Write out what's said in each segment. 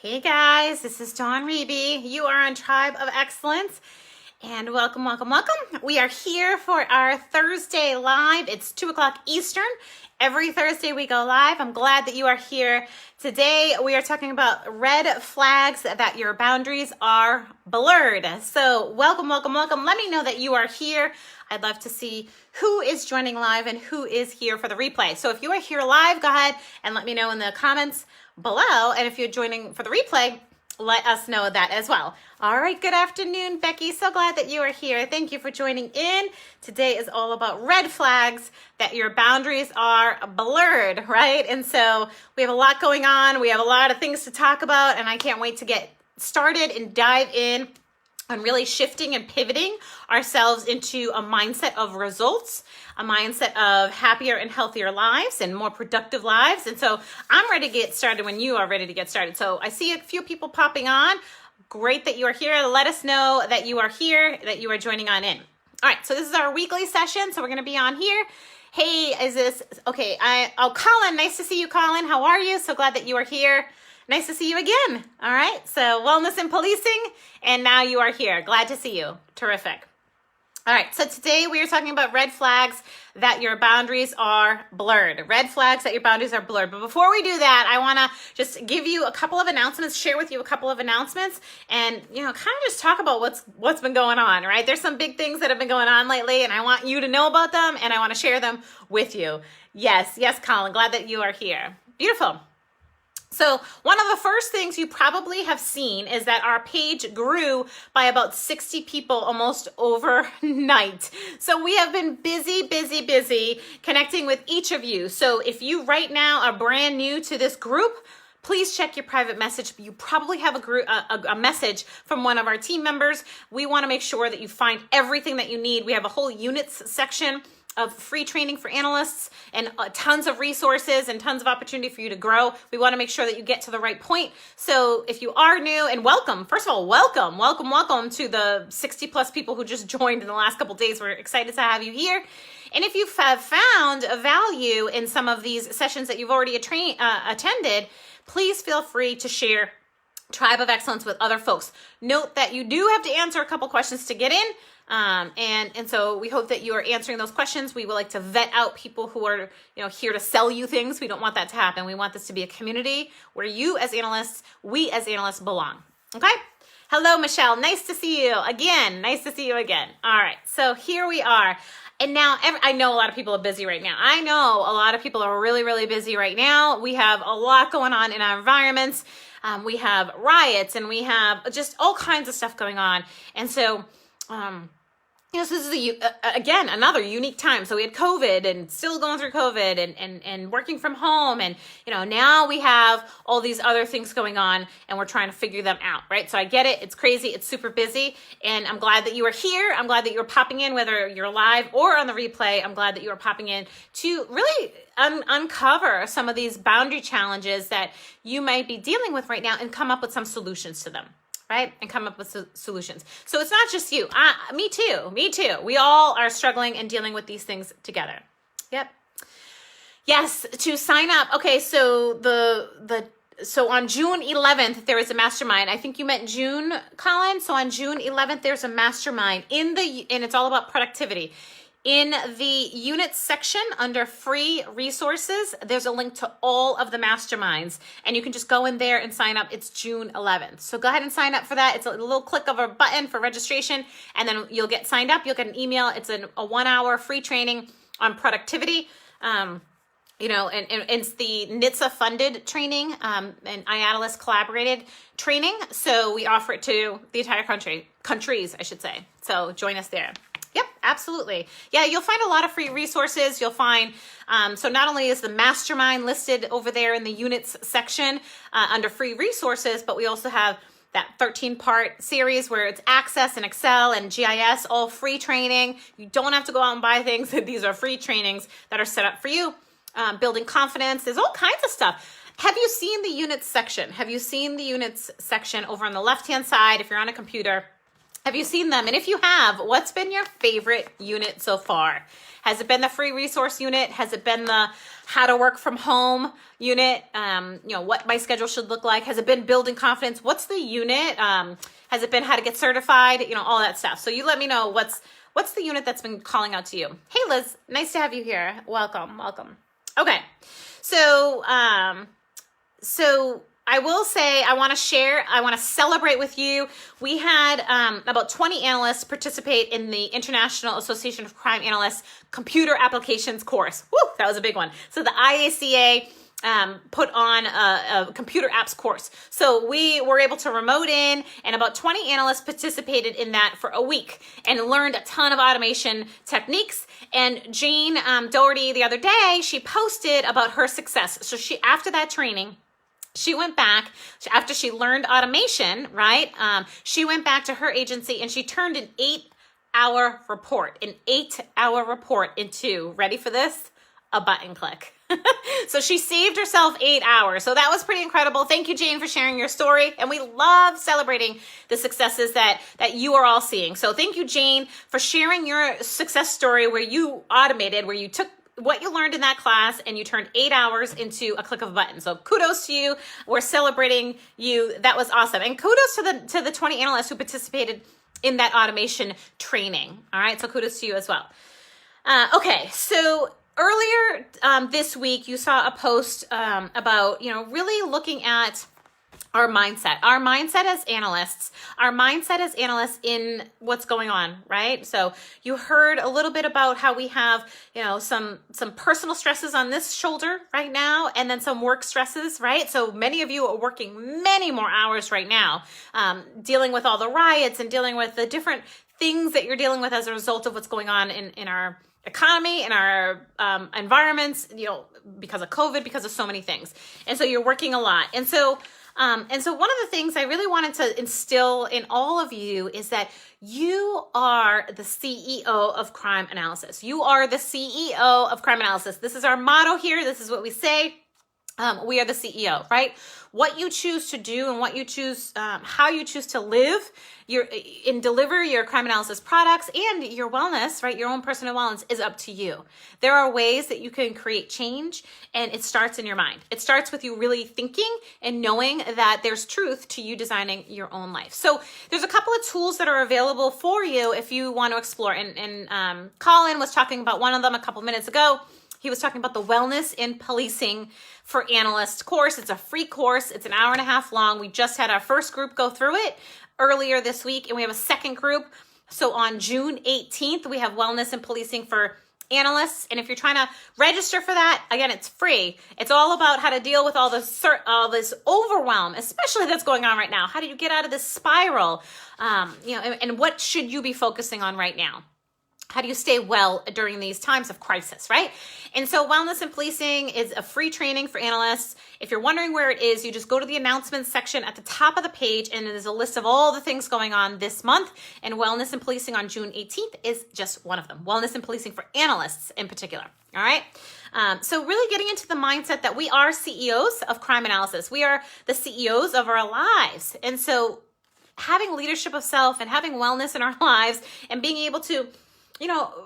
Hey guys, this is Dawn Reby. You are on Tribe of Excellence and welcome, welcome, welcome. We are here for our Thursday live. It's 2 o'clock Eastern. Every Thursday we go live. I'm glad that you are here. Today we are talking about red flags that your boundaries are blurred. So welcome, welcome, welcome. Let me know that you are here. I'd love to see who is joining live and who is here for the replay. So if you are here live, go ahead and let me know in the comments below. And if you're joining for the replay, let us know that as well. All right, good afternoon, Becky. So glad that you are here. Thank you for joining in. Today is all about red flags that your boundaries are blurred, right? And so we have a lot going on. We have a lot of things to talk about, and I can't wait to get started and dive in on really shifting and pivoting ourselves into a mindset of results, a mindset of happier and healthier lives and more productive lives. And so I'm ready to get started when you are ready to get started. So I see a few people popping on. Great that you are here. Let us know that you are here, that you are joining on in. All right, so this is our weekly session. So we're going to be on here. Hey, is this, okay, Colin, nice to see you, Colin. How are you? So glad that you are here. Nice to see you again. All right. So wellness and policing. And now you are here. Glad to see you. Terrific. All right. So today we are talking about red flags that your boundaries are blurred. Red flags that your boundaries are blurred. But before we do that, I want to just give you a couple of announcements, share with you a couple of announcements, and, kind of just talk about what's been going on, right? There's some big things that have been going on lately, and I want you to know about them, and I want to share them with you. Yes, Colin. Glad that you are here. Beautiful. So one of the first things you probably have seen is that our page grew by about 60 people almost overnight. So we have been busy connecting with each of you. So if you right now are brand new to this group, please check your private message. You probably have a message from one of our team members. We want to make sure that you find everything that you need. We have a whole units section of free training for analysts and tons of resources and tons of opportunity for you to grow. We want to make sure that you get to the right point. So if you are new, and welcome, first of all, welcome to the 60 plus people who just joined in the last couple of days. We're excited to have you here. And if you have found a value in some of these sessions that you've already attended, please feel free to share Tribe of Excellence with other folks. Note that you do have to answer a couple questions to get in. And so we hope that you are answering those questions. We would like to vet out people who are, here to sell you things. We don't want that to happen. We want this to be a community where you as analysts, we as analysts belong. Okay. Hello, Michelle. Nice to see you again. All right. So here we are. And now I know a lot of people are busy right now. I know a lot of people are really busy right now. We have a lot going on in our environments. We have riots and we have just all kinds of stuff going on. And so, this is again another unique time. So we had COVID and still going through COVID and working from home, and now we have all these other things going on, and we're trying to figure them out, right? So I get it; it's crazy, it's super busy, and I'm glad that you are here. I'm glad that you're popping in, whether you're live or on the replay. I'm glad that you are popping in to really uncover some of these boundary challenges that you might be dealing with right now, and come up with some solutions to them. Right? And come up with solutions. So it's not just you. Me too. We all are struggling and dealing with these things together. Yep. Yes, to sign up. Okay, so so on June 11th, there is a mastermind. I think you meant June, Colin. So on June 11th, there's a mastermind and it's all about productivity. In the units section under free resources, there's a link to all of the masterminds, and you can just go in there and sign up. It's June 11th. So go ahead and sign up for that. It's a little click of a button for registration, and then you'll get signed up. You'll get an email. It's a 1-hour free training on productivity. And it's the NHTSA funded training, and IATLS collaborated training. So we offer it to the entire countries, I should say. So join us there. Yep, absolutely. Yeah, you'll find a lot of free resources. You'll find, so not only is the mastermind listed over there in the units section under free resources, but we also have that 13-part series where it's Access and Excel and GIS, all free training. You don't have to go out and buy things. These are free trainings that are set up for you. Building confidence. There's all kinds of stuff. Have you seen the units section? Over on the left-hand side, if you're on a computer? Have you seen them? And if you have, what's been your favorite unit so far? Has it been the free resource unit? Has it been the how to work from home unit? What my schedule should look like? Has it been building confidence? What's the unit? Has it been how to get certified? All that stuff. So you let me know what's the unit that's been calling out to you. Hey, Liz, nice to have you here. Welcome. Okay. So I will say, I want to celebrate with you. We had about 20 analysts participate in the International Association of Crime Analysts Computer Applications course. Woo, that was a big one. So the IACA put on a computer apps course. So we were able to remote in, and about 20 analysts participated in that for a week and learned a ton of automation techniques. And Jane Doherty, the other day, she posted about her success. So after that training, she went back after she learned automation, right? She went back to her agency and she turned an 8-hour report into, ready for this? A button click. So she saved herself 8 hours. So that was pretty incredible. Thank you, Jane, for sharing your story. And we love celebrating the successes that you are all seeing. So thank you, Jane, for sharing your success story where you automated, where you took what you learned in that class and you turned 8 hours into a click of a button. So kudos to you. We're celebrating you. That was awesome. And kudos to the 20 analysts who participated in that automation training. All right. So kudos to you as well. Okay. So earlier this week, you saw a post about, really looking at our mindset as analysts, in what's going on, right? So you heard a little bit about how we have, some personal stresses on this shoulder right now, and then some work stresses, right? So many of you are working many more hours right now, dealing with all the riots and dealing with the different things that you're dealing with as a result of what's going on in our economy, in our environments, because of COVID, because of so many things. And so you're working a lot. And so one of the things I really wanted to instill in all of you is that you are the CEO of crime analysis. You are the CEO of crime analysis. This is our motto here. This is what we say. We are the CEO, right? What you choose to do and what you choose, how you choose to live, deliver your crime analysis products and your wellness, right? Your own personal wellness is up to you. There are ways that you can create change, and it starts in your mind. It starts with you really thinking and knowing that there's truth to you designing your own life. So there's a couple of tools that are available for you if you want to explore. And Colin was talking about one of them a couple minutes ago. He was talking about the Wellness in Policing for Analysts course. It's a free course. It's an hour and a half long. We just had our first group go through it earlier this week, and we have a second group. So on June 18th, we have Wellness in Policing for Analysts. And if you're trying to register for that, again, it's free. It's all about how to deal with all this overwhelm, especially that's going on right now. How do you get out of this spiral? And what should you be focusing on right now? How do you stay well during these times of crisis, right? And so Wellness in Policing is a free training for analysts. If you're wondering where it is, you just go to the announcements section at the top of the page, and there's a list of all the things going on this month. And Wellness in Policing on June 18th is just one of them. Wellness in Policing for Analysts in particular, all right? So really getting into the mindset that we are CEOs of crime analysis. We are the CEOs of our lives. And so having leadership of self and having wellness in our lives and being able to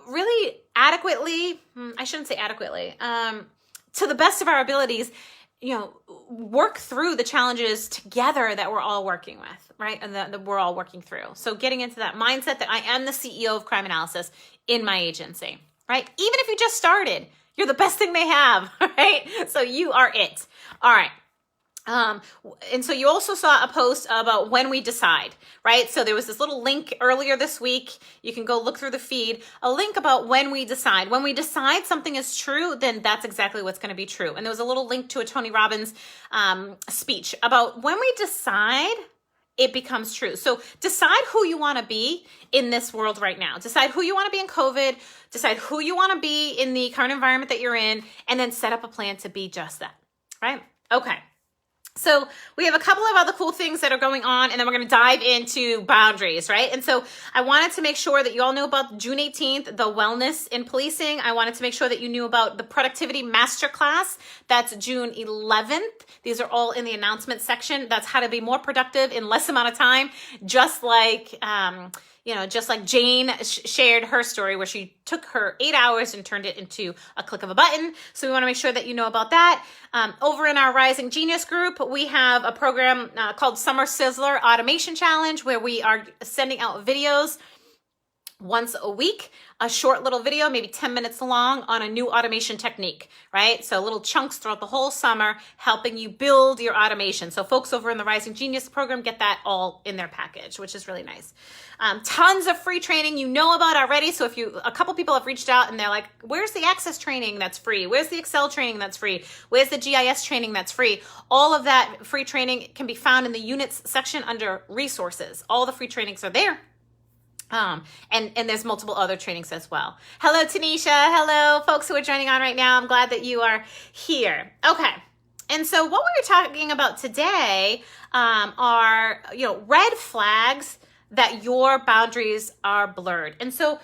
really adequately, I shouldn't say adequately, to the best of our abilities, work through the challenges together that we're all working with, right? And that we're all working through. So getting into that mindset that I am the CEO of crime analysis in my agency, right? Even if you just started, you're the best thing they have, right? So you are it. All right. And so you also saw a post about when we decide, right? So there was this little link earlier this week. You can go look through the feed, a link about when we decide. When we decide something is true, then that's exactly what's going to be true. And there was a little link to a Tony Robbins speech about when we decide, it becomes true. So decide who you want to be in this world right now. Decide who you want to be in COVID. Decide who you want to be in the current environment that you're in, and then set up a plan to be just that, right? Okay. So we have a couple of other cool things that are going on, and then we're going to dive into boundaries, right? And so I wanted to make sure that you all knew about June 18th, the Wellness in Policing. I wanted to make sure that you knew about the Productivity Masterclass. That's June 11th. These are all in the announcement section. That's how to be more productive in less amount of time, just like just like Jane shared her story where she took her 8 hours and turned it into a click of a button. So we want to make sure that you know about that. Over in our Rising Genius group, we have a program called Summer Sizzler Automation Challenge, where we are sending out videos once a week, a short little video, maybe 10 minutes long, on a new automation technique, right? So little chunks throughout the whole summer, helping you build your automation. So folks over in the Rising Genius program get that all in their package, which is really nice. Tons of free training you know about already. So if a couple people have reached out and they're like, where's the Access training that's free? Where's the Excel training that's free? Where's the GIS training that's free? All of that free training can be found in the units section under resources. All the free trainings are there. And there's multiple other trainings as well. Hello, Tanisha. Hello, folks who are joining on right now. I'm glad that you are here. Okay. And so what we're talking about today, are, red flags that your boundaries are blurred. And so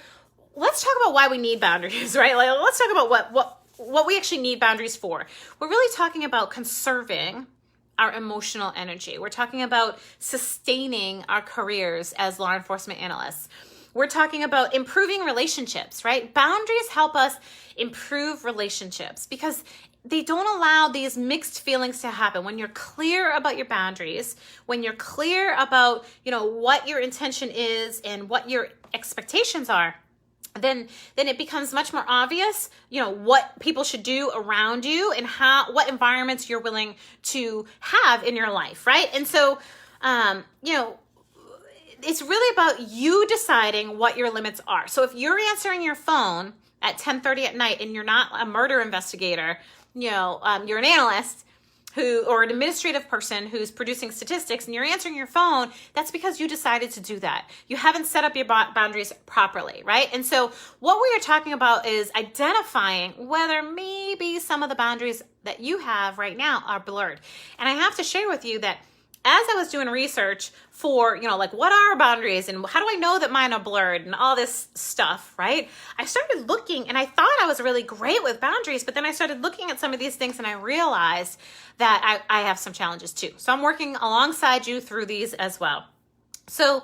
let's talk about why we need boundaries, right? Like, let's talk about what we actually need boundaries for. We're really talking about conserving our emotional energy. We're talking about sustaining our careers as law enforcement analysts. We're talking about improving relationships, right? Boundaries help us improve relationships because they don't allow these mixed feelings to happen. When you're clear about your boundaries, when you're clear about, what your intention is and what your expectations are, then it becomes much more obvious, what people should do around you and what environments you're willing to have in your life, right? And so, it's really about you deciding what your limits are. So if you're answering your phone at 10:30 at night and you're not a murder investigator, you're an analyst or an administrative person who's producing statistics, and you're answering your phone, that's because you decided to do that. You haven't set up your boundaries properly, right? And so what we are talking about is identifying whether maybe some of the boundaries that you have right now are blurred. And I have to share with you that as I was doing research for, what are boundaries and how do I know that mine are blurred and all this stuff, right? I started looking and I thought I was really great with boundaries, but then I started looking at some of these things and I realized that I have some challenges too. So I'm working alongside you through these as well. So,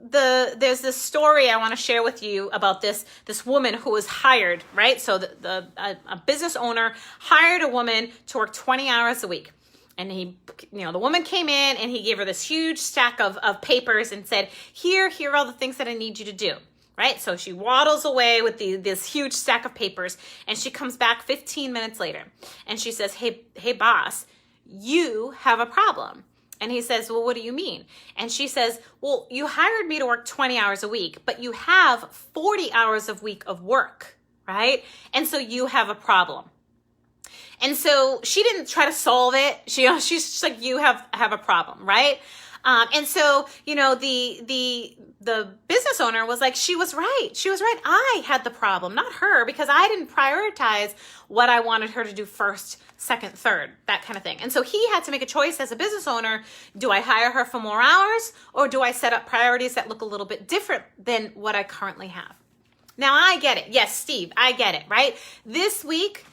there's this story I want to share with you about this woman who was hired, right? So a business owner hired a woman to work 20 hours a week. And the woman came in and he gave her this huge stack of papers and said, here are all the things that I need you to do, right? So she waddles away with this huge stack of papers and she comes back 15 minutes later and she says, hey boss, you have a problem. And he says, well, what do you mean? And she says, well, you hired me to work 20 hours a week, but you have 40 hours a week of work, right? And so you have a problem. And so she didn't try to solve it. She's just like, you have a problem, right? And so, the business owner was like, she was right. I had the problem, not her, because I didn't prioritize what I wanted her to do first, second, third, that kind of thing. And so he had to make a choice as a business owner. Do I hire her for more hours or do I set up priorities that look a little bit different than what I currently have? Now I get it. Yes, Steve, I get it, right? This week,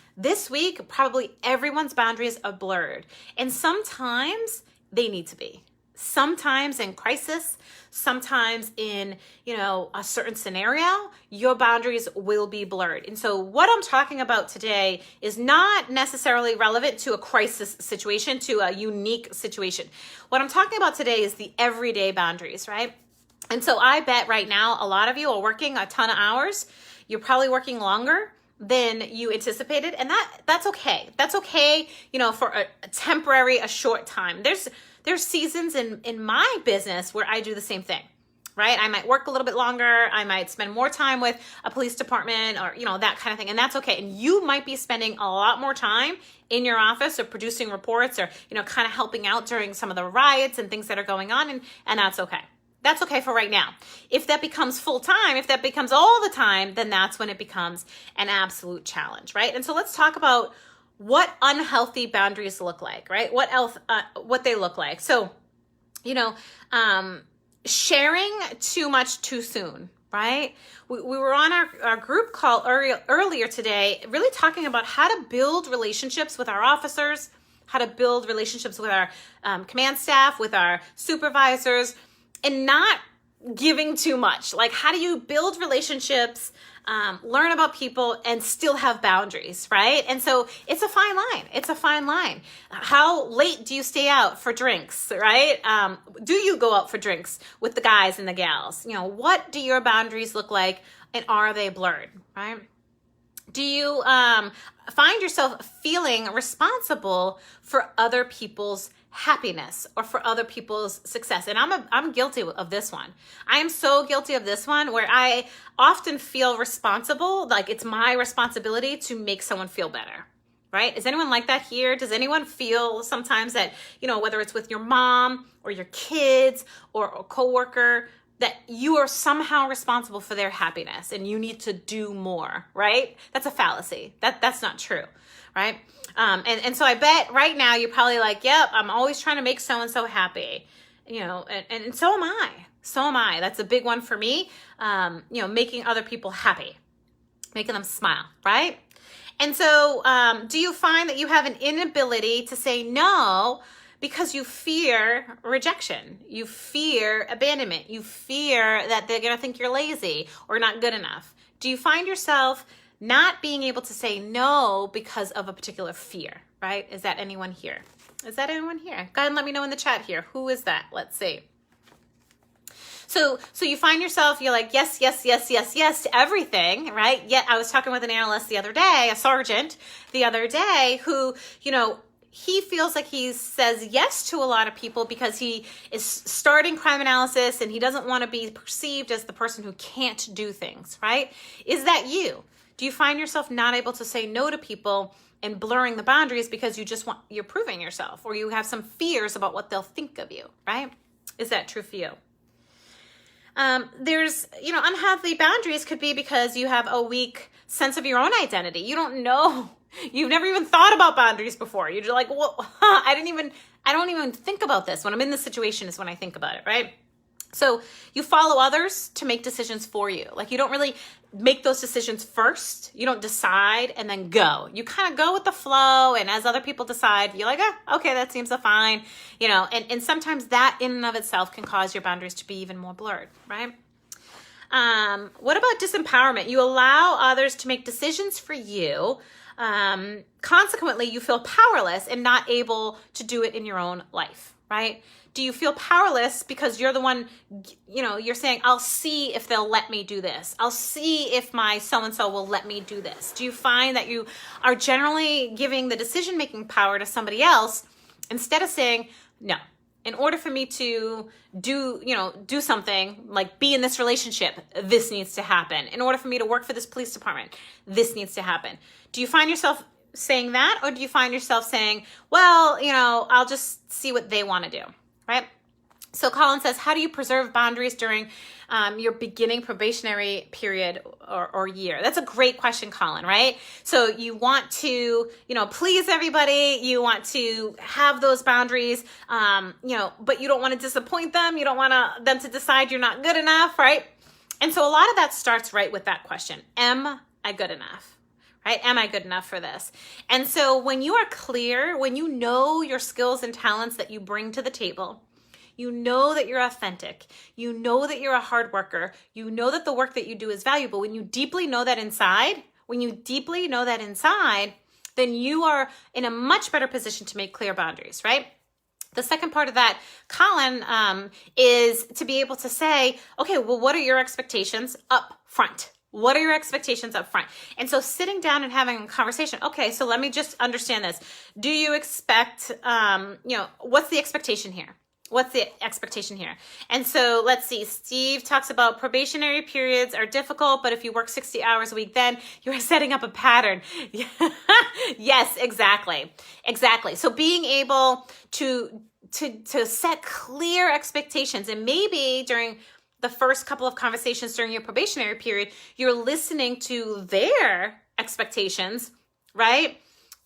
probably everyone's boundaries are blurred. And sometimes they need to be. Sometimes in crisis, sometimes in, a certain scenario, your boundaries will be blurred. And so what I'm talking about today is not necessarily relevant to a crisis situation, to a unique situation. What I'm talking about today is the everyday boundaries, right? And so I bet right now, a lot of you are working a ton of hours. You're probably working longer than you anticipated. And that's okay. That's okay, for a short time. There's seasons in my business where I do the same thing, right? I might work a little bit longer. I might spend more time with a police department or, that kind of thing. And that's okay. And you might be spending a lot more time in your office or producing reports or, kind of helping out during some of the riots and things that are going on. And that's okay. That's okay for right now. If that becomes full time, if that becomes all the time, then that's when it becomes an absolute challenge, right? And so let's talk about what unhealthy boundaries look like, right? What they look like. So, sharing too much too soon, right? We were on our group call earlier today, really talking about how to build relationships with our officers, how to build relationships with our command staff, with our supervisors, and not giving too much? Like, how do you build relationships, learn about people, and still have boundaries, right? And so it's a fine line. It's a fine line. How late do you stay out for drinks, right? Do you go out for drinks with the guys and the gals? You know, what do your boundaries look like, and are they blurred, right? Do you find yourself feeling responsible for other people's happiness or for other people's success? And I'm guilty of this one. I am so guilty of this one, where I often feel responsible, like it's my responsibility to make someone feel better, right? Is anyone like that here? Does anyone feel sometimes that, you know, whether it's with your mom or your kids or a coworker, that you are somehow responsible for their happiness and you need to do more, right? That's a fallacy. That's not true, right? And so I bet right now you're probably like, yep, I'm always trying to make so-and-so happy, you know, and so am I. So am I. That's a big one for me. You know, making other people happy, making them smile, right? And so do you find that you have an inability to say no because you fear rejection, you fear abandonment, you fear that they're going to think you're lazy or not good enough? Do you find yourself not being able to say no because of a particular fear, right? Is that anyone here? Is that anyone here? Go ahead and let me know in the chat here. Who is that? Let's see. So you find yourself, you're like, yes, yes, yes, yes, yes to everything, right? Yet I was talking with an analyst the other day, a sergeant the other day, who, you know, he feels like he says yes to a lot of people because he is starting crime analysis and he doesn't want to be perceived as the person who can't do things, right? Is that you? Do you find yourself not able to say no to people and blurring the boundaries because you're proving yourself, or you have some fears about what they'll think of you, right? Is that true for you? There's, you know, unhealthy boundaries could be because you have a weak sense of your own identity. You don't know. You've never even thought about boundaries before. You're just like, well, I don't even think about this. When I'm in this situation is when I think about it, right? So you follow others to make decisions for you. Like, you don't really make those decisions first. You don't decide and then go. You kind of go with the flow, and as other people decide, you're like, okay, that seems fine. You know, and sometimes that in and of itself can cause your boundaries to be even more blurred, right? What about disempowerment? You allow others to make decisions for you. Consequently, you feel powerless and not able to do it in your own life, right? Do you feel powerless because you're the one, you know, you're saying, I'll see if they'll let me do this. I'll see if my so-and-so will let me do this. Do you find that you are generally giving the decision-making power to somebody else instead of saying, no, in order for me to do something, like be in this relationship, this needs to happen. In order for me to work for this police department, this needs to happen. Do you find yourself saying that, or do you find yourself saying, well, you know, I'll just see what they want to do, right? So Colin says, how do you preserve boundaries during your beginning probationary period or year? That's a great question, Colin, right? So you want to, you know, please everybody. You want to have those boundaries, you know, but you don't want to disappoint them. You don't want them to decide you're not good enough, right? And so a lot of that starts right with that question. Am I good enough? Right? Am I good enough for this? And so when you are clear, when you know your skills and talents that you bring to the table, you know that you're authentic, you know that you're a hard worker, you know that the work that you do is valuable. When you deeply know that inside, then you are in a much better position to make clear boundaries, right? The second part of that, Colin, is to be able to say, okay, well, what are your expectations up front? What are your expectations up front? And so sitting down and having a conversation, okay, so let me just understand this. Do you expect, what's the expectation here? What's the expectation here? And so let's see, Steve talks about probationary periods are difficult, but if you work 60 hours a week, then you're setting up a pattern. Yes, exactly. So being able to set clear expectations, and maybe during the first couple of conversations during your probationary period, you're listening to their expectations, right?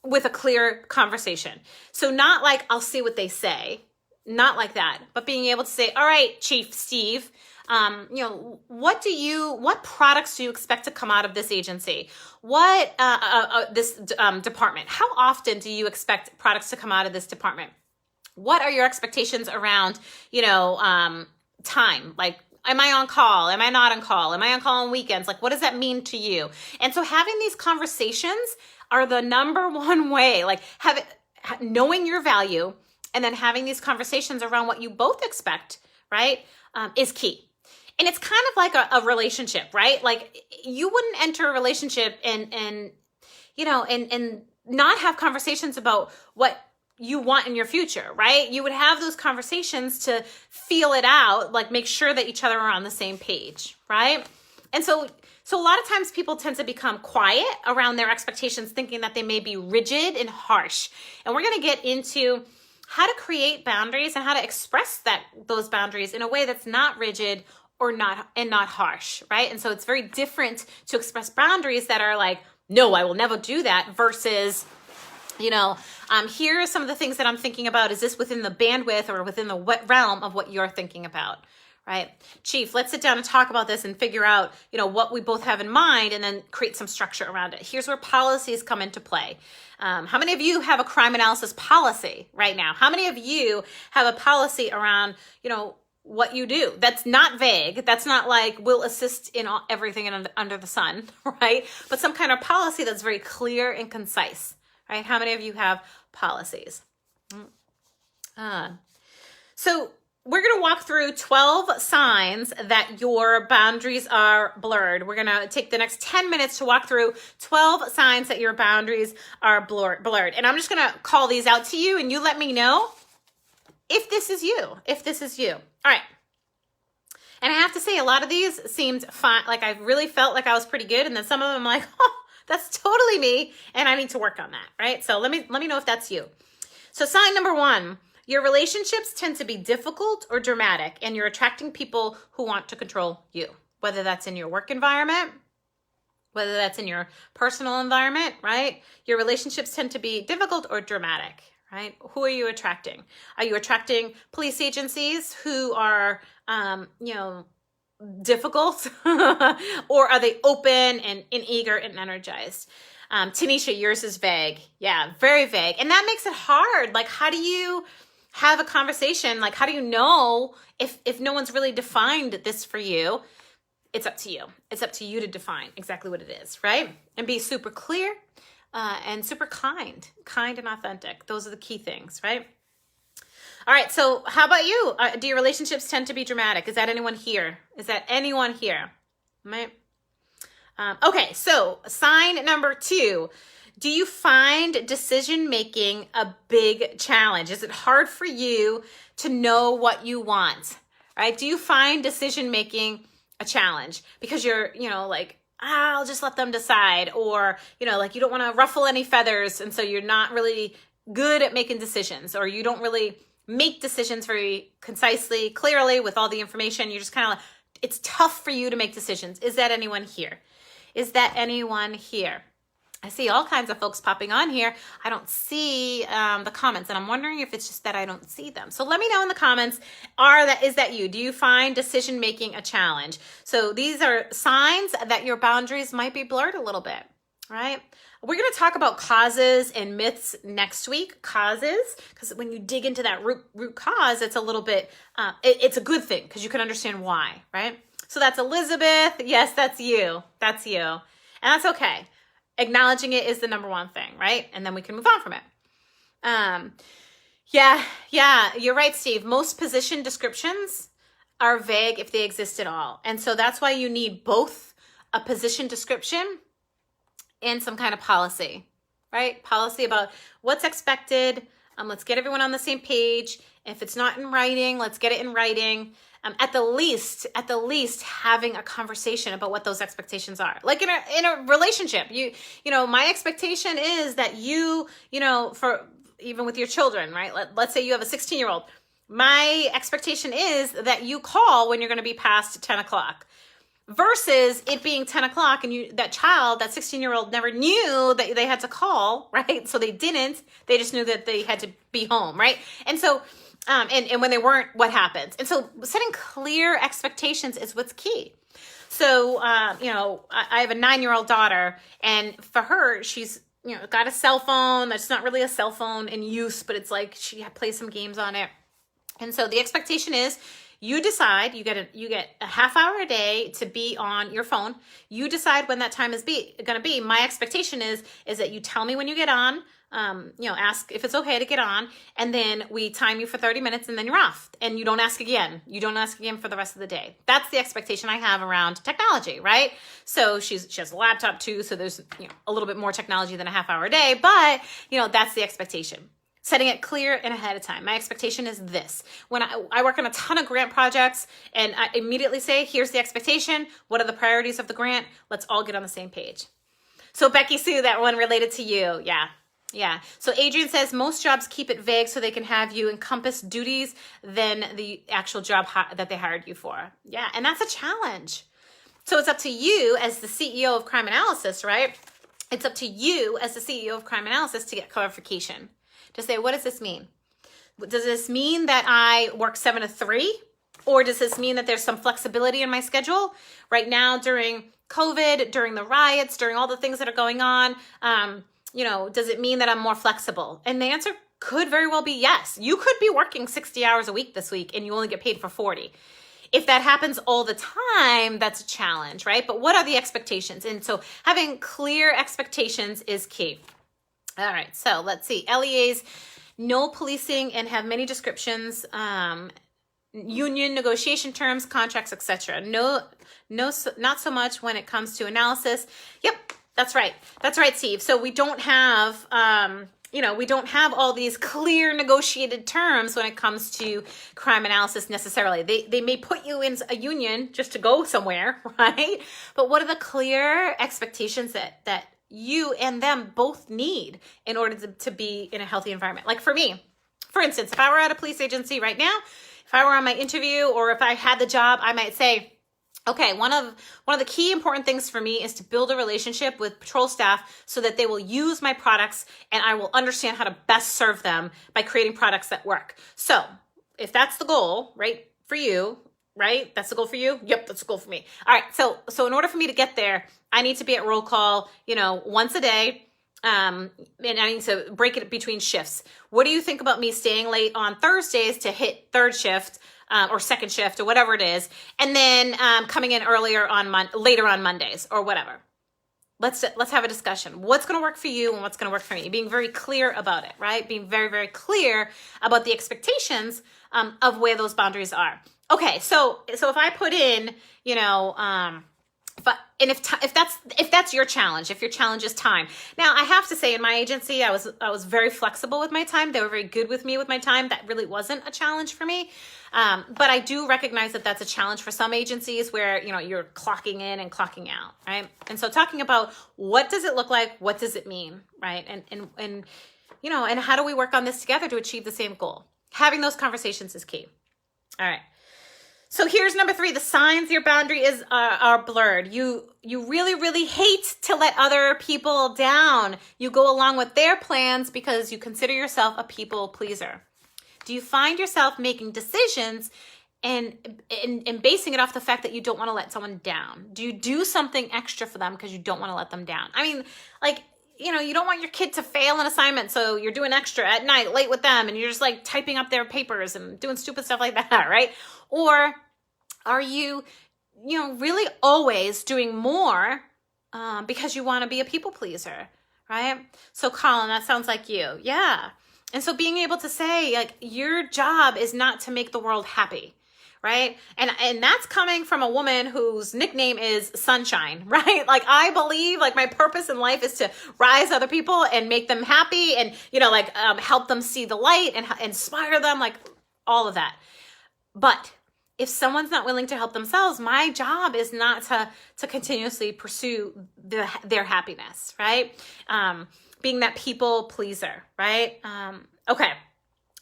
With a clear conversation. So not like, I'll see what they say, not like that, but being able to say, all right, Chief Steve, what products do you expect to come out of this agency? This department? How often do you expect products to come out of this department? What are your expectations around, time? Like, Am I on call? Am I not on call? Am I on call on weekends? Like, what does that mean to you? And so having these conversations are the number one way, like knowing your value and then having these conversations around what you both expect, right, is key. And it's kind of like a relationship, right? Like you wouldn't enter a relationship and not have conversations about what you want in your future, right? You would have those conversations to feel it out, like make sure that each other are on the same page, right? And so a lot of times people tend to become quiet around their expectations, thinking that they may be rigid and harsh. And we're going to get into how to create boundaries and how to express those boundaries in a way that's not rigid or not harsh, right? And so it's very different to express boundaries that are like, no, I will never do that, versus here are some of the things that I'm thinking about. Is this within the bandwidth or within the realm of what you're thinking about, right? Chief, let's sit down and talk about this and figure out, what we both have in mind and then create some structure around it. Here's where policies come into play. How many of you have a crime analysis policy right now? How many of you have a policy around, what you do? That's not vague. That's not like we'll assist in everything under the sun, right? But some kind of policy that's very clear and concise. Right? How many of you have policies? So we're going to walk through 12 signs that your boundaries are blurred. We're going to take the next 10 minutes to walk through 12 signs that your boundaries are blurred. And I'm just going to call these out to you and you let me know if this is you. All right. And I have to say, a lot of these seemed fine. Like I really felt like I was pretty good. And then some of them I'm like, that's totally me, and I need to work on that, right? So let me know if that's you. So sign number 1, your relationships tend to be difficult or dramatic, and you're attracting people who want to control you, whether that's in your work environment, whether that's in your personal environment, right? Your relationships tend to be difficult or dramatic, right? Who are you attracting? Are you attracting police agencies who are, difficult or are they open and eager and energized? Tanisha, yours is vague. Yeah, very vague. And that makes it hard. Like, how do you have a conversation? Like, how do you know if no one's really defined this for you? It's up to you. It's up to you to define exactly what it is, right? And be super clear and super kind and authentic. Those are the key things, right? All right, so how about you? Do your relationships tend to be dramatic? Is that anyone here? Right? Okay, so sign number 2. Do you find decision-making a big challenge? Is it hard for you to know what you want? Right? Do you find decision-making a challenge? Because you're, I'll just let them decide. Or, you don't want to ruffle any feathers. And so you're not really good at making decisions, or you don't really make decisions very concisely, clearly with all the information. You're just kind of like, it's tough for you to make decisions. Is that anyone here? I see all kinds of folks popping on here. I don't see the comments, and I'm wondering if it's just that I don't see them. So let me know in the comments, is that you? Do you find decision making a challenge? So these are signs that your boundaries might be blurred a little bit, right? We're going to talk about causes and myths next week. Causes, because when you dig into that root cause, it's a little bit, it's a good thing because you can understand why, right? So that's Elizabeth. Yes, that's you. And that's okay. Acknowledging it is the number one thing, right? And then we can move on from it. Yeah, you're right, Steve. Most position descriptions are vague if they exist at all. And so that's why you need both a position description and some kind of policy, right? Policy about what's expected. Let's get everyone on the same page. If it's not in writing, let's get it in writing. At the least, having a conversation about what those expectations are. Like in a relationship, my expectation is that for even with your children, right? Let's say you have a 16-year-old. My expectation is that you call when you're going to be past 10 o'clock. Versus it being 10 o'clock and that 16-year-old never knew that they had to call, right? So they didn't. They just knew that they had to be home, right? And so, and when they weren't, what happens? And so setting clear expectations is what's key. So, I have a 9-year-old daughter, and for her, she's, got a cell phone. That's not really a cell phone in use, but it's like she plays some games on it. And so the expectation is You decide, you get a half hour a day to be on your phone. You decide when that time is going to be. My expectation is that you tell me when you get on, ask if it's okay to get on, and then we time you for 30 minutes and then you're off and you don't ask again. You don't ask again for the rest of the day. That's the expectation I have around technology, right? So she has a laptop too, so there's a little bit more technology than a half hour a day, but that's the expectation. Setting it clear and ahead of time. My expectation is this. When I work on a ton of grant projects and I immediately say, here's the expectation. What are the priorities of the grant? Let's all get on the same page. So Becky Sue, that one related to you. Yeah. So Adrian says most jobs keep it vague so they can have you encompass duties than the actual job that they hired you for. Yeah, and that's a challenge. So it's up to you as the CEO of Crime Analysis, right? It's up to you as the CEO of Crime Analysis to get clarification. To say, what does this mean? Does this mean that I work 7 to 3? Or does this mean that there's some flexibility in my schedule? Right now, during COVID, during the riots, during all the things that are going on, does it mean that I'm more flexible? And the answer could very well be yes. You could be working 60 hours a week this week and you only get paid for 40. If that happens all the time, that's a challenge, right? But what are the expectations? And so having clear expectations is key. All right, so let's see. LEAs, no policing and have many descriptions, union negotiation terms, contracts, etc. No, not so much when it comes to analysis. Yep, that's right. That's right, Steve. So we don't have, we don't have all these clear negotiated terms when it comes to crime analysis necessarily. They may put you in a union just to go somewhere, right? But what are the clear expectations that you and them both need in order to be in a healthy environment? Like for me, for instance, if I were at a police agency right now, if I were on my interview or if I had the job, I might say, okay, one of the key important things for me is to build a relationship with patrol staff so that they will use my products and I will understand how to best serve them by creating products that work. So if that's the goal, right, for you, right? That's the goal for you? Yep, that's the goal for me. All right, so in order for me to get there, I need to be at roll call, once a day, and I need to break it between shifts. What do you think about me staying late on Thursdays to hit third shift or second shift or whatever it is, and then coming in later on Mondays or whatever? Let's have a discussion. What's going to work for you and what's going to work for me? Being very clear about it, right? Being very, very clear about the expectations of where those boundaries are. Okay, so if I put in, if that's your challenge, if your challenge is time. Now, I have to say, in my agency, I was very flexible with my time. They were very good with me with my time. That really wasn't a challenge for me. But I do recognize that that's a challenge for some agencies where, you're clocking in and clocking out, right? And so talking about what does it look like? What does it mean, right? And how do we work on this together to achieve the same goal? Having those conversations is key. All right. So here's number 3, the signs your boundary are blurred. You really, really hate to let other people down. You go along with their plans because you consider yourself a people pleaser. Do you find yourself making decisions and basing it off the fact that you don't want to let someone down? Do you do something extra for them because you don't want to let them down? I mean, you don't want your kid to fail an assignment, so you're doing extra at night, late with them, and you're just typing up their papers and doing stupid stuff like that, right? Or are you, really always doing more because you want to be a people pleaser, right? So Colin, that sounds like you. Yeah. And so being able to say, your job is not to make the world happy, right? And that's coming from a woman whose nickname is Sunshine, right? I believe my purpose in life is to rise other people and make them happy and, help them see the light and inspire them, all of that. But if someone's not willing to help themselves, my job is not to continuously pursue their happiness, right? Being that people pleaser, right? Okay.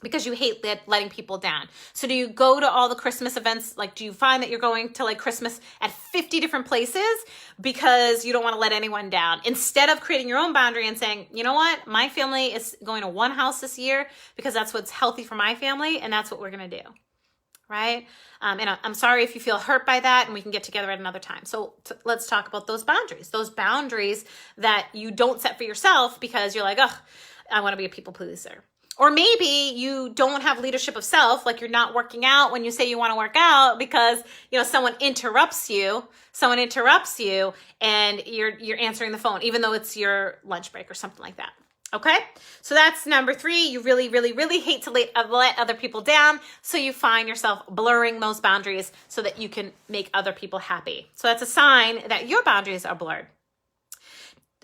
Because you hate letting people down. So do you go to all the Christmas events? Do you find that you're going to Christmas at 50 different places because you don't want to let anyone down? Instead of creating your own boundary and saying, you know what? My family is going to one house this year because that's what's healthy for my family and that's what we're going to do. Right? And I'm sorry if you feel hurt by that, and we can get together at another time. So let's talk about those boundaries that you don't set for yourself because you're I want to be a people pleaser. Or maybe you don't have leadership of self, like you're not working out when you say you want to work out because, someone interrupts you and you're answering the phone, even though it's your lunch break or something like that. Okay, so that's number 3. You really, really, really hate to let other people down, so you find yourself blurring those boundaries so that you can make other people happy. So that's a sign that your boundaries are blurred.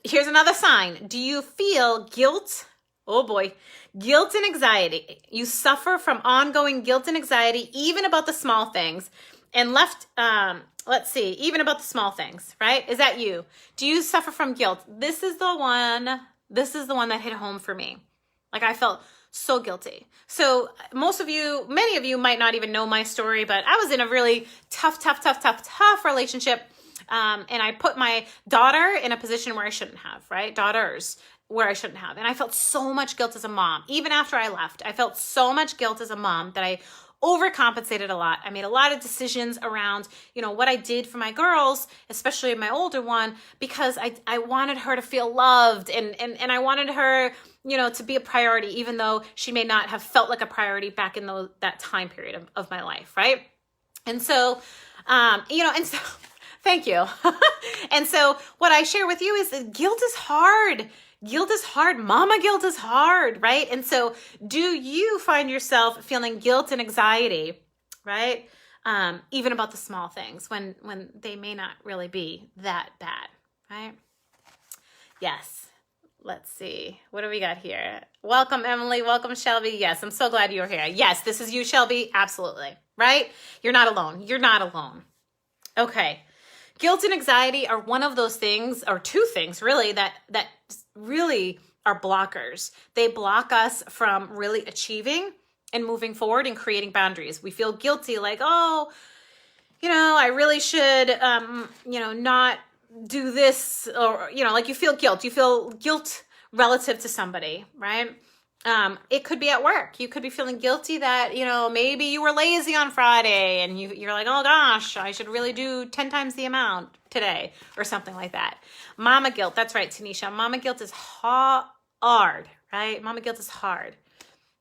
Here's another sign. Do you feel guilt? Oh boy, guilt and anxiety. You suffer from ongoing guilt and anxiety, even about the small things. And even about the small things, right? Is that you? Do you suffer from guilt? This is the one that hit home for me. Like, I felt so guilty. So many of you might not even know my story, but I was in a really tough relationship. And I put my daughter in a position where I shouldn't have, right? Daughters where I shouldn't have. And I felt so much guilt as a mom. Even after I left, I felt so much guilt as a mom that I overcompensated a lot. I made a lot of decisions around, what I did for my girls, especially my older one, because I wanted her to feel loved and I wanted her, to be a priority, even though she may not have felt like a priority back in that time period of my life, right? And so, thank you. And so what I share with you is that guilt is hard. Guilt is hard. Mama guilt is hard, right? And so do you find yourself feeling guilt and anxiety, right? Even about the small things when they may not really be that bad, right? Yes. Let's see. What do we got here? Welcome, Emily. Welcome, Shelby. Yes, I'm so glad you're here. Yes, this is you, Shelby. Absolutely, right? You're not alone. You're not alone. Okay. Guilt and anxiety are one of those things, or two things really, that really are blockers. They block us from really achieving and moving forward and creating boundaries. We feel guilty, like, oh, I really should, not do this, or, like you feel guilt. You feel guilt relative to somebody, right? It could be at work. You could be feeling guilty that, maybe you were lazy on Friday and you're like, oh gosh, I should really do 10 times the amount today or something like that. Mama guilt. That's right, Tanisha. Mama guilt is hard, right? Mama guilt is hard,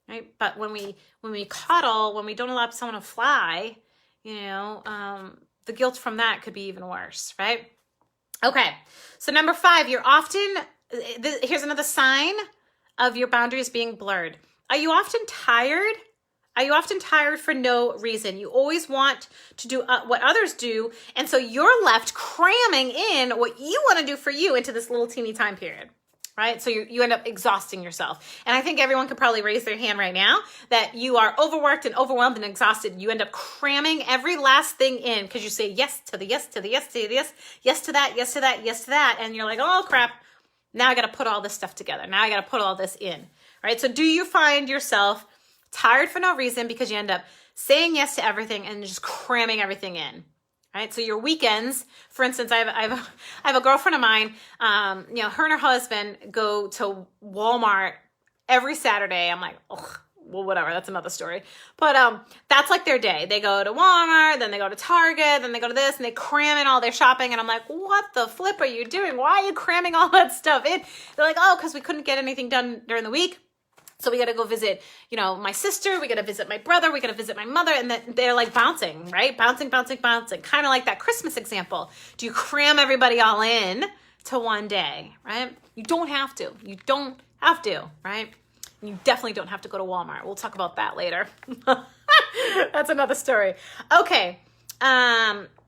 right? But when we coddle, when we don't allow someone to fly, the guilt from that could be even worse, right? Okay. So number 5, here's another sign of your boundaries being blurred. Are you often tired? Are you often tired for no reason? You always want to do what others do, and so you're left cramming in what you want to do for you into this little teeny time period, right? So you end up exhausting yourself. And I think everyone could probably raise their hand right now that you are overworked and overwhelmed and exhausted. You end up cramming every last thing in because you say yes to the yes to the yes to the yes, yes to that, yes to that, yes to that, and you're like, oh crap. Now I got to put all this stuff together. Now I got to put all this in, right? So do you find yourself tired for no reason because you end up saying yes to everything and just cramming everything in, right? So your weekends, for instance, I have a girlfriend of mine, her and her husband go to Walmart every Saturday. I'm like, oh, well, whatever, that's another story. But that's like their day. They go to Walmart, then they go to Target, then they go to this, and they cram in all their shopping. And I'm like, what the flip are you doing? Why are you cramming all that stuff in? They're like, oh, because we couldn't get anything done during the week. So we got to go visit, my sister. We got to visit my brother. We got to visit my mother. And they're like bouncing, right? Bouncing. Kind of like that Christmas example. Do you cram everybody all in to one day, right? You don't have to. Right? You definitely don't have to go to Walmart. We'll talk about that later. That's another story. Okay.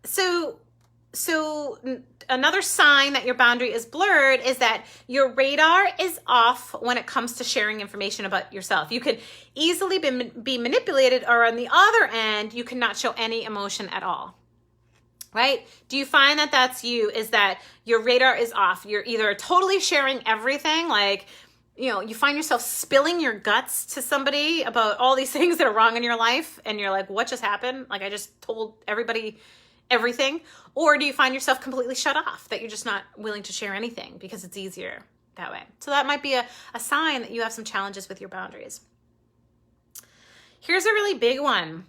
So another sign that your boundary is blurred is that your radar is off when it comes to sharing information about yourself. You could easily be manipulated, or on the other end, you cannot show any emotion at all. Right? Do you find that that's you? Is that your radar is off? You're either totally sharing everything, like, you find yourself spilling your guts to somebody about all these things that are wrong in your life. And you're like, what just happened? Like, I just told everybody everything. Or do you find yourself completely shut off, that you're just not willing to share anything because it's easier that way? So that might be a sign that you have some challenges with your boundaries. Here's a really big one.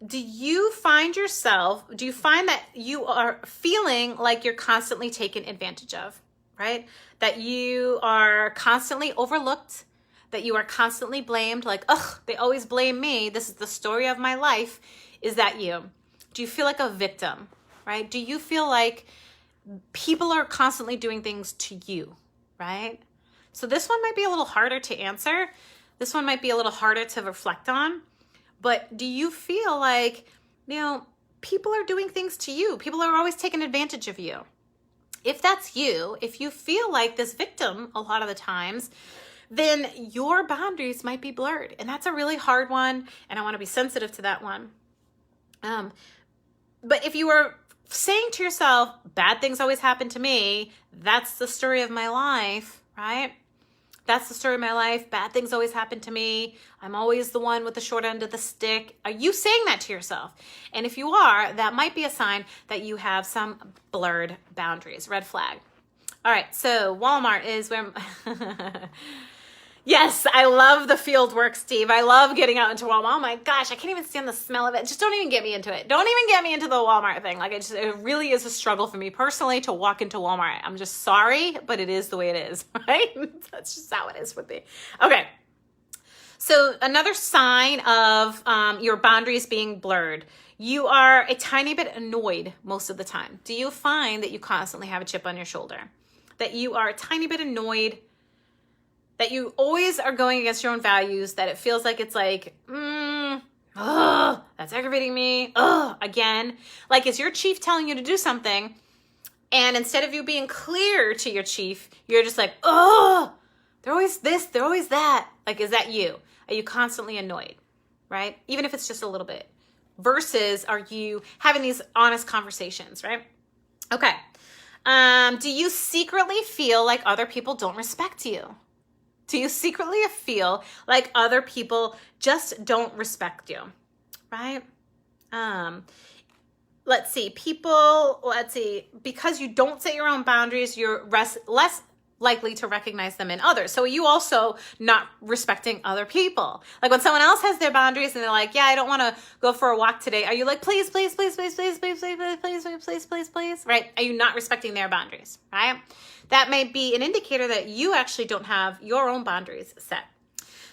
Do you find that you are feeling like you're constantly taken advantage of? right? That you are constantly overlooked, that you are constantly blamed, like, ugh, they always blame me. This is the story of my life. Is that you? Do you feel like a victim, right? Do you feel like people are constantly doing things to you, right? So this one might be a little harder to answer. This one might be a little harder to reflect on. But do you feel like, people are doing things to you? People are always taking advantage of you. If that's you, if you feel like this victim a lot of the times, then your boundaries might be blurred. And that's a really hard one. And I want to be sensitive to that one. But if you are saying to yourself, bad things always happen to me, that's the story of my life, right? That's the story of my life. Bad things always happen to me. I'm always the one with the short end of the stick. Are you saying that to yourself? And if you are, that might be a sign that you have some blurred boundaries. Red flag. All right, so Walmart is where... Yes, I love the field work, Steve. I love getting out into Walmart. Oh my gosh, I can't even stand the smell of it. Just don't even get me into it. Don't even get me into the Walmart thing. Like it really is a struggle for me personally to walk into Walmart. I'm just sorry, but it is the way it is, right? That's just how it is with me. Okay. So another sign of your boundaries being blurred. You are a tiny bit annoyed most of the time. Do you find that you constantly have a chip on your shoulder? That you are a tiny bit annoyed, that you always are going against your own values, that it feels like it's like, that's aggravating me, again. Like, is your chief telling you to do something, and instead of you being clear to your chief, you're just like, they're always this, they're always that. Like, is that you? Are you constantly annoyed, right? Even if it's just a little bit. Versus, are you having these honest conversations, right? Okay. Do you secretly feel like other people don't respect you? Do you secretly feel like other people just don't respect you, right? Let's see, because you don't set your own boundaries, you're less likely to recognize them in others. So you also not respecting other people. Like when someone else has their boundaries and they're like, yeah, I don't want to go for a walk today. Are you like, please, please, please, please, please, please, please, please, please, please, please, please, right? Are you not respecting their boundaries, right? That may be an indicator that you actually don't have your own boundaries set.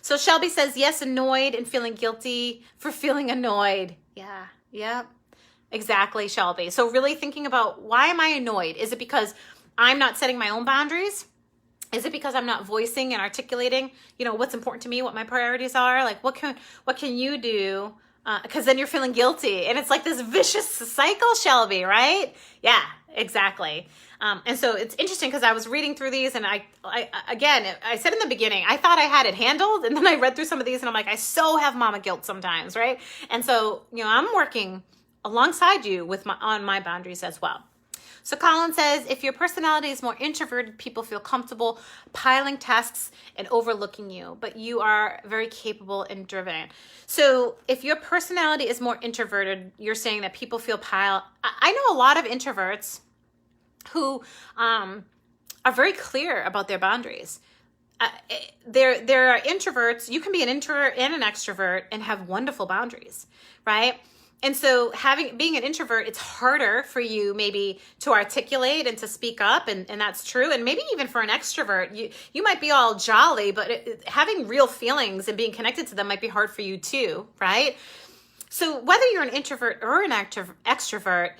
So Shelby says, yes, annoyed and feeling guilty for feeling annoyed. Yeah, exactly, Shelby. So really thinking about, why am I annoyed? Is it because I'm not setting my own boundaries? Is it because I'm not voicing and articulating, what's important to me, what my priorities are? Like, what can you do? Because then you're feeling guilty. And it's like this vicious cycle, Shelby, right? Yeah, exactly. And so it's interesting because I was reading through these and I said in the beginning, I thought I had it handled. And then I read through some of these and I'm like, I so have mama guilt sometimes, right? And so, I'm working alongside you on my boundaries as well. So Colin says, if your personality is more introverted, people feel comfortable piling tasks and overlooking you, but you are very capable and driven. So if your personality is more introverted, you're saying that people feel I know a lot of introverts who are very clear about their boundaries. There are introverts, you can be an introvert and an extrovert and have wonderful boundaries, right? And so being an introvert, it's harder for you maybe to articulate and to speak up, and that's true. And maybe even for an extrovert, you might be all jolly, but having real feelings and being connected to them might be hard for you too, right? So whether you're an introvert or an extrovert,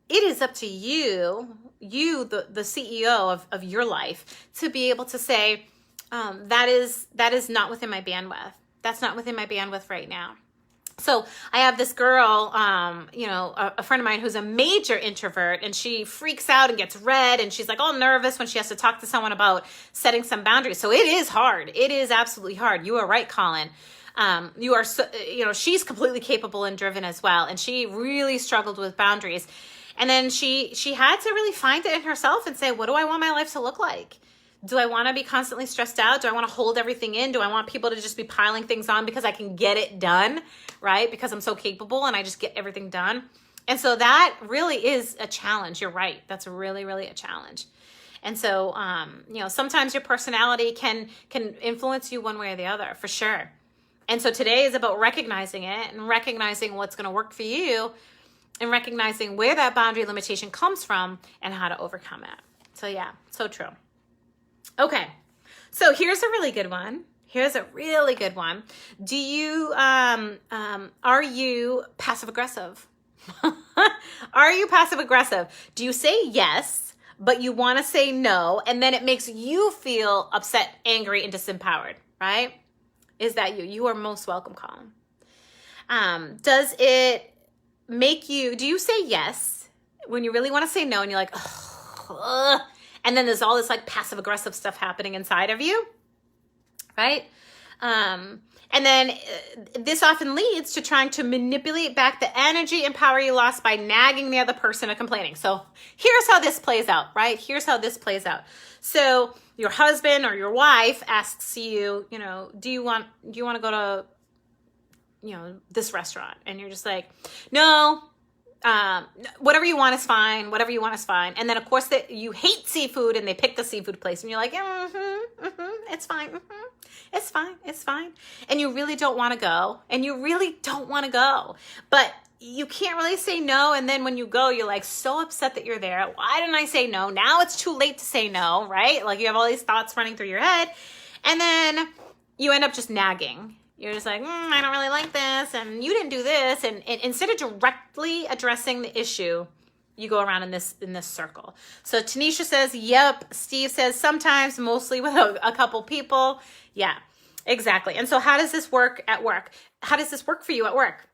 it is up to you, the CEO of your life, to be able to say, that is not within my bandwidth. That's not within my bandwidth right now. So I have this girl, a friend of mine who's a major introvert, and she freaks out and gets red, and she's like all nervous when she has to talk to someone about setting some boundaries. So it is hard. It is absolutely hard. You are right, Colin. You are, she's completely capable and driven as well, and she really struggled with boundaries. And then she had to really find it in herself and say, what do I want my life to look like? Do I want to be constantly stressed out? Do I want to hold everything in? Do I want people to just be piling things on because I can get it done, right? Because I'm so capable and I just get everything done. And so that really is a challenge. You're right. That's really, really a challenge. And so, sometimes your personality can influence you one way or the other, for sure. And so today is about recognizing it and recognizing what's going to work for you and recognizing where that boundary limitation comes from and how to overcome it. So yeah, so true. Okay. So here's a really good one. Here's a really good one. Do you, are you passive aggressive? Are you passive aggressive? Do you say yes, but you want to say no, and then it makes you feel upset, angry, and disempowered, right? Is that you? You are most welcome, Colin. Does it make you, do you say yes when you really want to say no and you're like, ugh, and then there's all this like passive aggressive stuff happening inside of you, right? And then this often leads to trying to manipulate back the energy and power you lost by nagging the other person or complaining. So here's how this plays out, right? Here's how this plays out. So your husband or your wife asks you, you know, do you want to go to, you know, this restaurant? And you're just like, no, whatever you want is fine. Whatever you want is fine. And then of course you hate seafood and they pick the seafood place and you're like, it's fine. It's fine. It's fine. And you really don't want to go, and you really don't want to go, but you can't really say no. And then when you go, you're like so upset that you're there. Why didn't I say no? Now it's too late to say no, right? Like you have all these thoughts running through your head, and then you end up just nagging. You're just like, I don't really like this, and you didn't do this. And instead of directly addressing the issue, you go around in this circle. So Tanisha says, yep. Steve says, sometimes, mostly with a couple people. Yeah, exactly. And so how does this work at work? How does this work for you at work?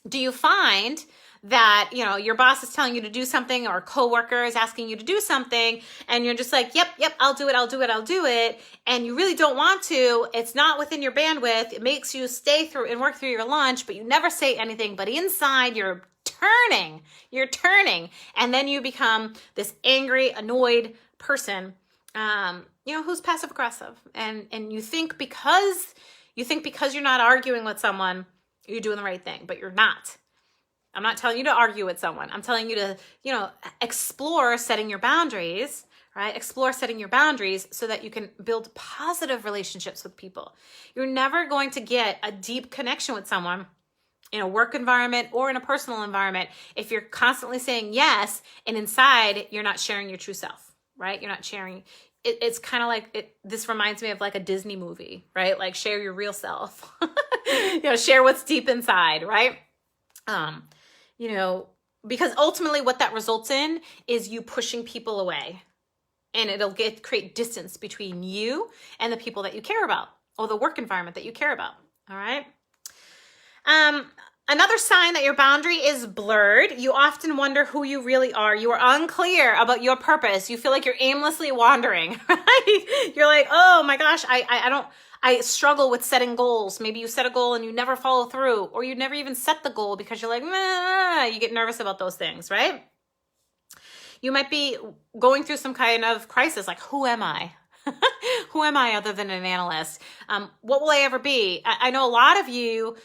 Do you find that, you know, your boss is telling you to do something, or a coworker is asking you to do something, and you're just like, yep, I'll do it. And you really don't want to. It's not within your bandwidth. It makes you stay through and work through your lunch, but you never say anything. But inside you're turning. And then you become this angry, annoyed person, you know, who's passive aggressive. And you think because you're not arguing with someone, you're doing the right thing, but you're not. I'm not telling you to argue with someone. I'm telling you to, you know, explore setting your boundaries, right? Explore setting your boundaries so that you can build positive relationships with people. You're never going to get a deep connection with someone in a work environment or in a personal environment if you're constantly saying yes and inside you're not sharing your true self, right? You're not sharing. It's kind of like, this reminds me of like a Disney movie, right? Like share your real self, you know, share what's deep inside, right? You know, because ultimately what that results in is you pushing people away, and it'll create distance between you and the people that you care about, or the work environment that you care about. All right. Another sign that your boundary is blurred. You often wonder who you really are. You are unclear about your purpose. You feel like you're aimlessly wandering, right? You're like, oh my gosh, I struggle with setting goals. Maybe you set a goal and you never follow through, or you never even set the goal because you're like, nah, you get nervous about those things, right? You might be going through some kind of crisis, like, who am I? Who am I other than an analyst? What will I ever be? I know a lot of you,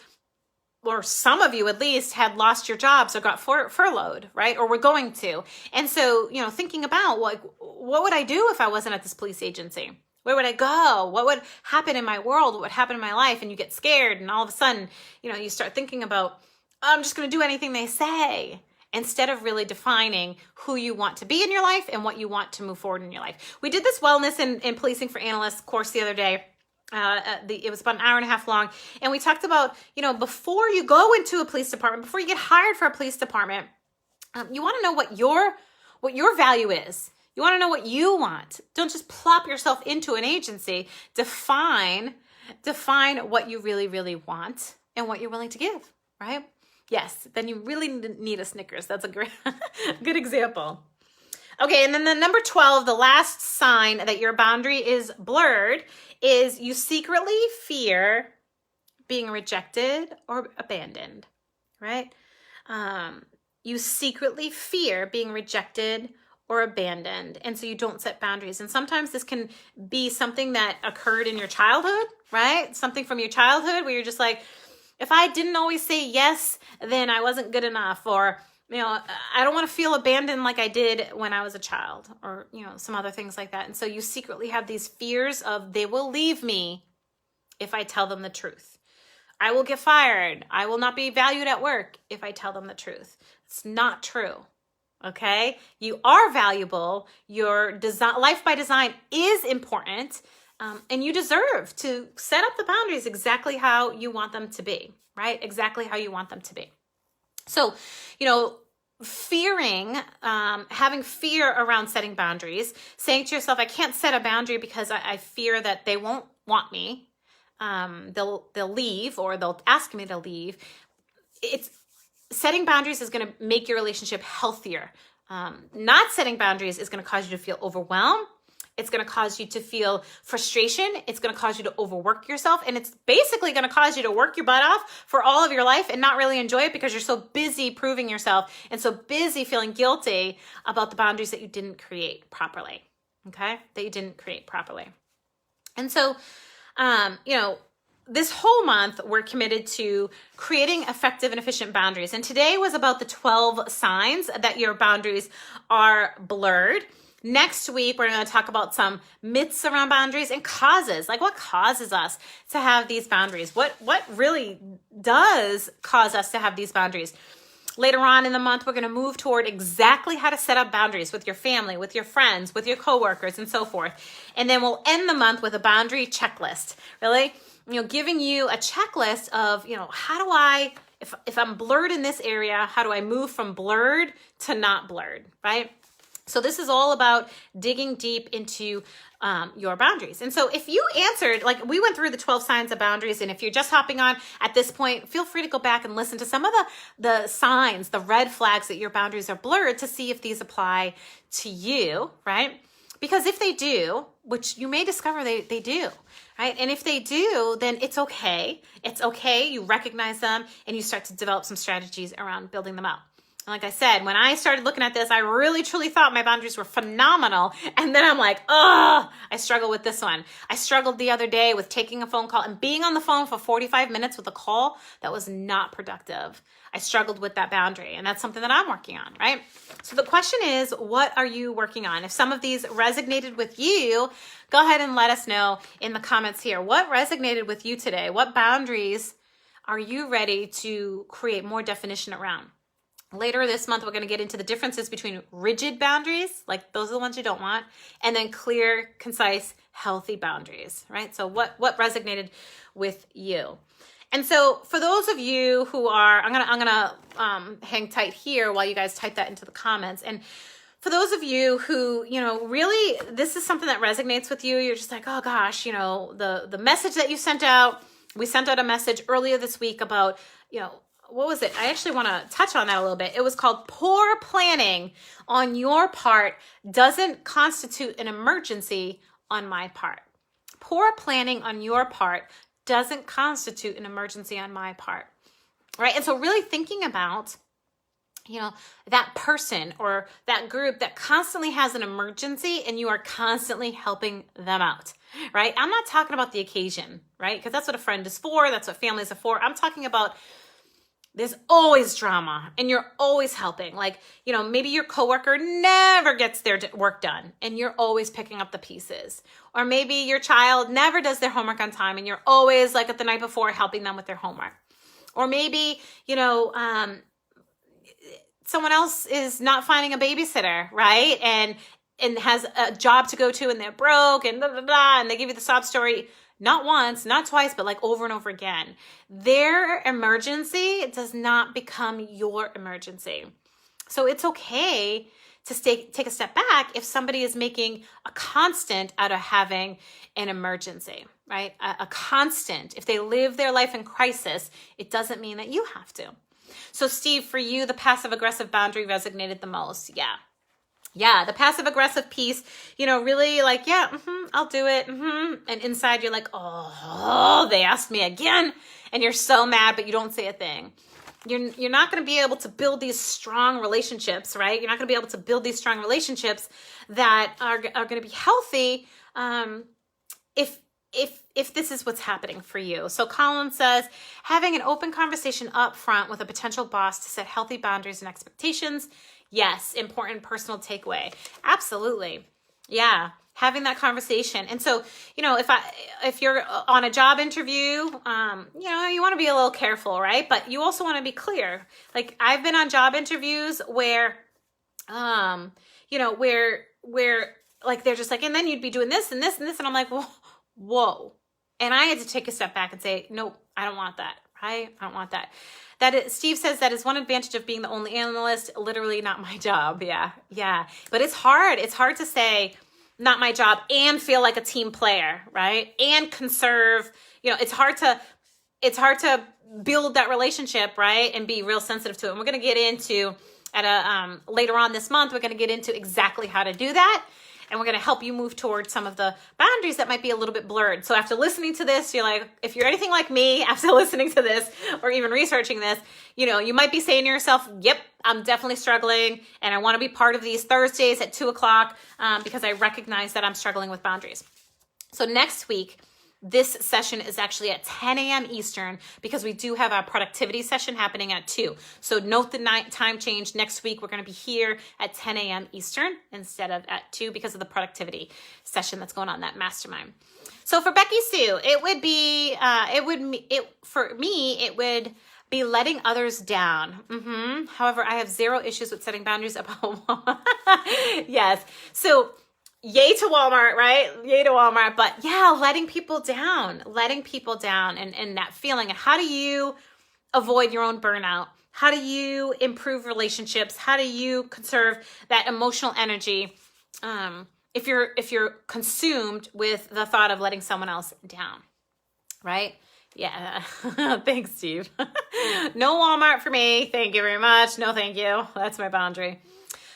or some of you at least, had lost your jobs or got furloughed, right? Or were going to. And so, you know, thinking about, like, what would I do if I wasn't at this police agency? Where would I go? What would happen in my world? What would happen in my life? And you get scared, and all of a sudden, you know, you start thinking about, I'm just going to do anything they say, instead of really defining who you want to be in your life and what you want to move forward in your life. We did this wellness and policing for analysts course the other day. It was about an hour and a half long. And we talked about, you know, before you go into a police department, before you get hired for a police department, you want to know what your value is. You want to know what you want. Don't just plop yourself into an agency. Define what you really, really want and what you're willing to give, right? Yes, then you really need a Snickers. That's a great, good example. Okay, and then the number 12, the last sign that your boundary is blurred, is you secretly fear being rejected or abandoned, right? You secretly fear being rejected or abandoned, and so you don't set boundaries. And sometimes this can be something that occurred in your childhood, right? Something from your childhood where you're just like, if I didn't always say yes, then I wasn't good enough, or, you know, I don't want to feel abandoned like I did when I was a child, or, you know, some other things like that. And so you secretly have these fears of, they will leave me if I tell them the truth. I will get fired. I will not be valued at work if I tell them the truth. It's not true. Okay? You are valuable. Your design, life by design is important. And you deserve to set up the boundaries exactly how you want them to be, right? Exactly how you want them to be. So, having fear around setting boundaries, saying to yourself, I can't set a boundary because I fear that they won't want me. They'll leave, or they'll ask me to leave. Setting boundaries is going to make your relationship healthier. Not setting boundaries is going to cause you to feel overwhelmed. It's going to cause you to feel frustration. It's going to cause you to overwork yourself. And it's basically going to cause you to work your butt off for all of your life and not really enjoy it because you're so busy proving yourself and so busy feeling guilty about the boundaries that you didn't create properly. Okay? That you didn't create properly. And so, this whole month, we're committed to creating effective and efficient boundaries. And today was about the 12 signs that your boundaries are blurred. Next week, we're going to talk about some myths around boundaries and causes. Like, what causes us to have these boundaries? What really does cause us to have these boundaries? Later on in the month, we're going to move toward exactly how to set up boundaries with your family, with your friends, with your coworkers, and so forth. And then we'll end the month with a boundary checklist. Really, giving you a checklist of, how do I, if I'm blurred in this area, how do I move from blurred to not blurred, right? So this is all about digging deep into your boundaries. And so if you answered, like we went through the 12 signs of boundaries, and if you're just hopping on at this point, feel free to go back and listen to some of the signs, the red flags that your boundaries are blurred to see if these apply to you, right? Because if they do, which you may discover they do, right? And if they do, then it's okay. It's okay. You recognize them and you start to develop some strategies around building them out. Like I said, when I started looking at this, I really, truly thought my boundaries were phenomenal. And then I'm like, I struggle with this one. I struggled the other day with taking a phone call and being on the phone for 45 minutes with a call that was not productive. I struggled with that boundary, and that's something that I'm working on, right? So the question is, what are you working on? If some of these resonated with you, go ahead and let us know in the comments here. What resonated with you today? What boundaries are you ready to create more definition around? Later this month, we're going to get into the differences between rigid boundaries, like those are the ones you don't want, and then clear, concise, healthy boundaries, right? So what resonated with you? And so for those of you who are, I'm gonna hang tight here while you guys type that into the comments. And for those of you who, really, this is something that resonates with you, you're just like, oh gosh, the message that you sent out, we sent out a message earlier this week about, what was it? I actually want to touch on that a little bit. It was called poor planning on your part doesn't constitute an emergency on my part. Poor planning on your part doesn't constitute an emergency on my part, right? And so really thinking about, that person or that group that constantly has an emergency and you are constantly helping them out, right? I'm not talking about the occasion, right? Because that's what a friend is for. That's what families are for. I'm talking about there's always drama and you're always helping. Like, maybe your coworker never gets their work done and you're always picking up the pieces. Or maybe your child never does their homework on time and you're always like at the night before helping them with their homework. Or maybe, someone else is not finding a babysitter, right? And has a job to go to and they're broke and blah, blah, blah, and they give you the sob story. Not once, not twice, but like over and over again. Their emergency does not become your emergency. So it's okay to take a step back if somebody is making a constant out of having an emergency, right? A constant. If they live their life in crisis, it doesn't mean that you have to. So Steve, for you, the passive-aggressive boundary resonated the most. Yeah, the passive-aggressive piece, really like, I'll do it. And inside you're like, oh, they asked me again. And you're so mad, but you don't say a thing. You're not going to be able to build these strong relationships, right? You're not going to be able to build these strong relationships that are going to be healthy if this is what's happening for you. So Colin says, having an open conversation up front with a potential boss to set healthy boundaries and expectations. Yes, important personal takeaway. Absolutely. Yeah, having that conversation. And so, if you're on a job interview, you want to be a little careful, right? But you also want to be clear. Like I've been on job interviews where where like they're just like, and then you'd be doing this and this and this, and I'm like, whoa. And I had to take a step back and say, nope, I don't want that, right? I don't want that. Steve says that is one advantage of being the only analyst, literally not my job. Yeah. But it's hard. It's hard to say not my job and feel like a team player, right? And conserve, it's hard to build that relationship, right? And be real sensitive to it. And we're going to get into later on this month, we're going to get into exactly how to do that. And we're going to help you move towards some of the boundaries that might be a little bit blurred. So after listening to this, you're like, if you're anything like me, after listening to this or even researching this, you might be saying to yourself, yep, I'm definitely struggling. And I want to be part of these Thursdays at 2:00 because I recognize that I'm struggling with boundaries. So next week, this session is actually at 10 a.m. Eastern because we do have our productivity session happening at 2. So note the time change. Next week, we're going to be here at 10 a.m. Eastern instead of at 2 because of the productivity session that's going on, that mastermind. So for Becky Sue, it would be letting others down. However, I have zero issues with setting boundaries about yes. So yay to Walmart, right? Yay to Walmart. But yeah, letting people down and that feeling. And how do you avoid your own burnout? How do you improve relationships? How do you conserve that emotional energy if you're consumed with the thought of letting someone else down, right? Yeah. Thanks, Steve. No Walmart for me. Thank you very much. No, thank you. That's my boundary.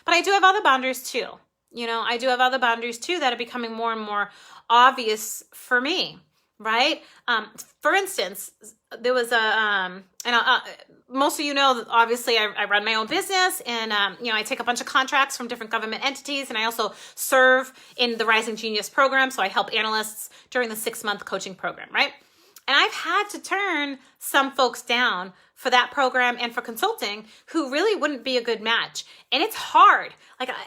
But I do have other boundaries too. I do have other boundaries too that are becoming more and more obvious for me, right? For instance, there was most of obviously I run my own business and, I take a bunch of contracts from different government entities, and I also serve in the Rising Genius program. So I help analysts during the 6-month coaching program, right? And I've had to turn some folks down for that program and for consulting who really wouldn't be a good match. And it's hard.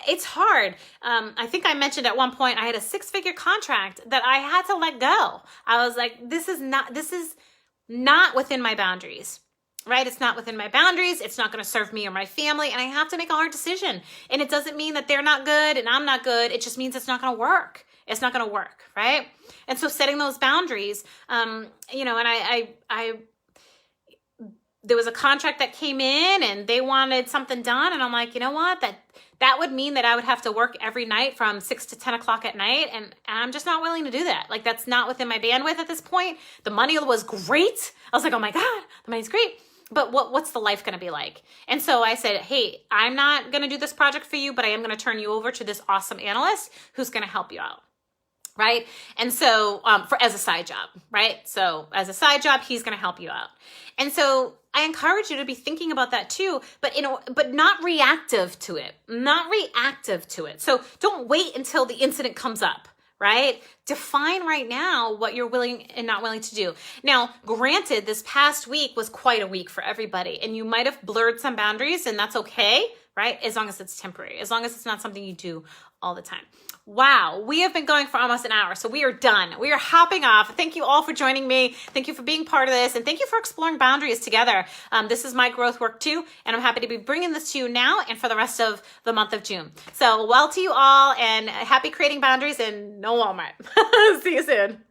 It's hard. I think I mentioned at one point I had a 6-figure contract that I had to let go. I was like, this is not within my boundaries, right? It's not within my boundaries. It's not going to serve me or my family. And I have to make a hard decision. And it doesn't mean that they're not good and I'm not good. It just means it's not going to work. It's not going to work, right? And so setting those boundaries, and there was a contract that came in and they wanted something done. And I'm like, you know what? That would mean that I would have to work every night from 6 to 10 o'clock at night. And I'm just not willing to do that. That's not within my bandwidth at this point. The money was great. I was like, oh my God, the money's great. But what's the life going to be like? And so I said, hey, I'm not going to do this project for you, but I am going to turn you over to this awesome analyst who's going to help you out. Right. And so as a side job, right? So as a side job, he's going to help you out. And so I encourage you to be thinking about that too, but not reactive to it, So don't wait until the incident comes up, right? Define right now what you're willing and not willing to do. Now, granted, this past week was quite a week for everybody, and you might have blurred some boundaries, and that's okay, right? As long as it's temporary, as long as it's not something you do all the time. Wow, we have been going for almost an hour, so we are done. We are hopping off. Thank you all for joining me. Thank you for being part of this, and thank you for exploring boundaries together. This is my growth work too, and I'm happy to be bringing this to you now and for the rest of the month of June. So well to you all, and happy creating boundaries and no Walmart. See you soon.